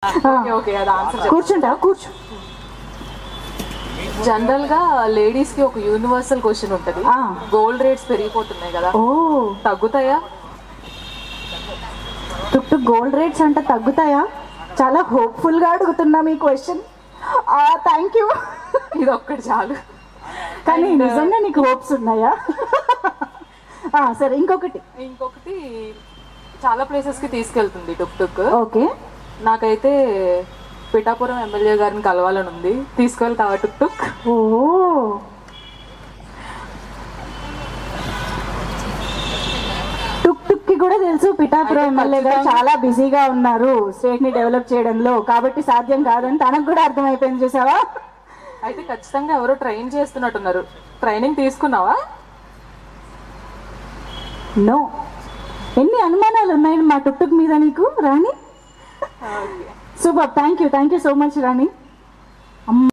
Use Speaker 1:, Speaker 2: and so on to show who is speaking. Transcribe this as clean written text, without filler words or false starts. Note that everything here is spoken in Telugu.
Speaker 1: ఓకే అది ఆన్సర్
Speaker 2: కూర్చుంటా కూర్చో.
Speaker 1: జనరల్ గా లేడీస్ కి ఒక యూనివర్సల్ క్వశ్చన్ ఉంటది, గోల్డ్ రేట్స్ పెరిగిపోతున్నాయి కదా,
Speaker 2: ఓ
Speaker 1: తగ్గుతాయా?
Speaker 2: టుక్ గోల్డ్ రేట్స్ అంటే తగ్గుతాయా? చాలా హోప్ఫుల్గా అడుగుతున్నాం ఈ క్వశ్చన్. Thank you.
Speaker 1: ఇది ఒక్కటి చాలు.
Speaker 2: కానీ నిజంగా నీకు హోప్స్ ఉన్నాయా? సరే ఇంకొకటి
Speaker 1: చాలా ప్లేసెస్ కి తీసుకెళ్తుంది టుక్ టుక్.
Speaker 2: ఓకే,
Speaker 1: నాకైతే పిఠాపురం ఎమ్మెల్యే గారిని కలవాలని ఉంది, తీసుకెళ్తావా టుక్ టుక్?
Speaker 2: ఓ టుక్ టుక్ కి కూడా తెలుసు పిఠాపురం ఎమ్మెల్యే గారు చాలా బిజీగా ఉన్నారు స్టేట్ ని డెవలప్ చేయడంలో, కాబట్టి సాధ్యం కాదని తనకు కూడా అర్థమైపోయింది. చూసావా?
Speaker 1: అయితే ఖచ్చితంగా ఎవరో ట్రైన్ చేస్తున్నట్టున్నారు. ట్రైనింగ్ తీసుకున్నావా?
Speaker 2: నో. ఎన్ని అనుమానాలు ఉన్నాయి మా టుక్ టుక్ మీద నీకు Rani? Super, thank you so much Rani.